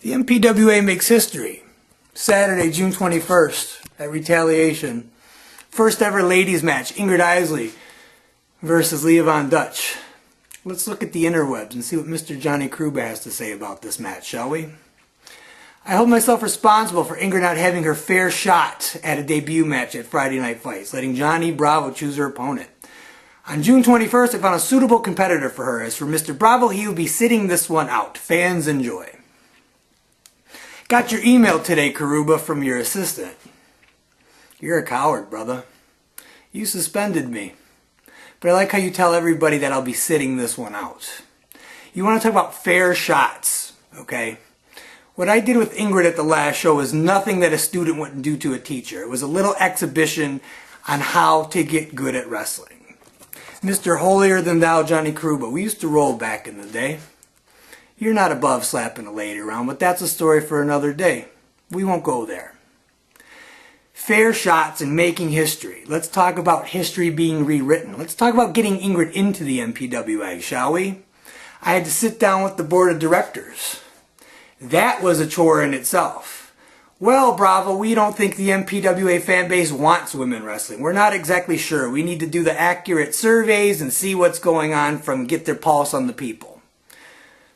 The MPWA makes history. Saturday, June 21st, at Retaliation. First ever ladies match, Ingrid Isley versus Leah Von Dutch. Let's look at the interwebs and see what Mr. Johnny Kruba has to say about this match, shall we? I hold myself responsible for Ingrid not having her fair shot at a debut match at Friday Night Fights, letting Johnny Bravo choose her opponent. On June 21st, I found a suitable competitor for her. As for Mr. Bravo, he will be sitting this one out. Fans enjoy. Got your email today, Karuba, from your assistant. You're a coward, brother. You suspended me. But I like how you tell everybody that I'll be sitting this one out. You want to talk about fair shots, okay? What I did with Ingrid at the last show is nothing that a student wouldn't do to a teacher. It was a little exhibition on how to get good at wrestling. Mr. Holier Than Thou Johnny Kruba, we used to roll back in the day. You're not above slapping a lady around, but that's a story for another day. We won't go there. Fair shots and making history. Let's talk about history being rewritten. Let's talk about getting Ingrid into the MPWA, shall we? I had to sit down with the board of directors. That was a chore in itself. Well, Bravo, we don't think the MPWA fan base wants women wrestling. We're not exactly sure. We need to do the accurate surveys and see what's going on from get their pulse on the people.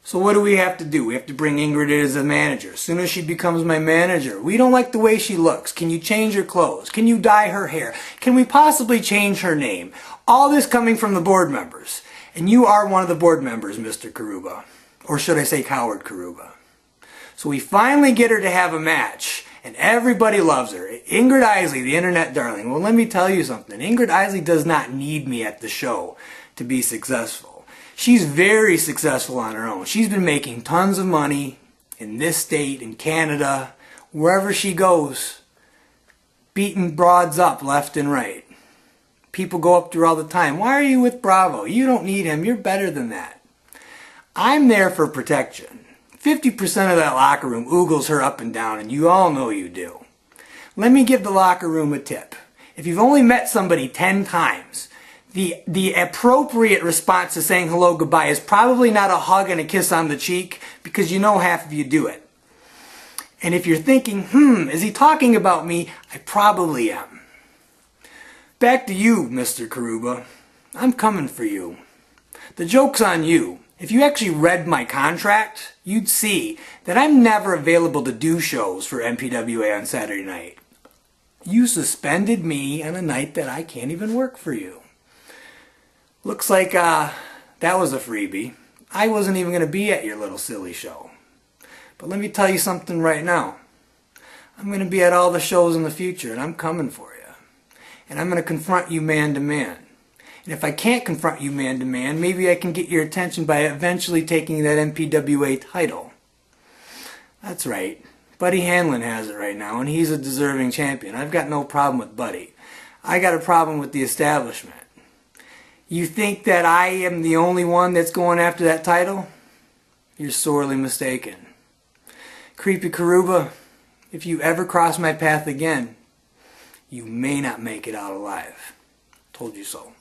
So what do we have to do? We have to bring Ingrid in as a manager. As soon as she becomes my manager, we don't like the way she looks. Can you change her clothes? Can you dye her hair? Can we possibly change her name? All this coming from the board members. And you are one of the board members, Mr. Karuba. Or should I say Coward Karuba. So we finally get her to have a match. And everybody loves her. Ingrid Isley, the internet darling. Well, let me tell you something. Ingrid Isley does not need me at the show to be successful. She's very successful on her own. She's been making tons of money in this state, in Canada, wherever she goes, beating broads up left and right. People go up to her all the time. Why are you with Bravo? You don't need him. You're better than that. I'm there for protection. 50% of that locker room oogles her up and down, and you all know you do. Let me give the locker room a tip. If you've only met somebody 10 times, the appropriate response to saying hello, goodbye is probably not a hug and a kiss on the cheek, because you know half of you do it. And if you're thinking, is he talking about me? I probably am. Back to you, Mr. Karuba. I'm coming for you. The joke's on you. If you actually read my contract, you'd see that I'm never available to do shows for MPWA on Saturday night. You suspended me on a night that I can't even work for you. Looks like that was a freebie. I wasn't even going to be at your little silly show. But let me tell you something right now. I'm going to be at all the shows in the future, and I'm coming for you. And I'm going to confront you man to man. And if I can't confront you man to man, maybe I can get your attention by eventually taking that MPWA title. That's right. Buddy Hanlon has it right now, and he's a deserving champion. I've got no problem with Buddy. I got a problem with the establishment. You think that I am the only one that's going after that title? You're sorely mistaken. Creepy Karuba, if you ever cross my path again, you may not make it out alive. Told you so.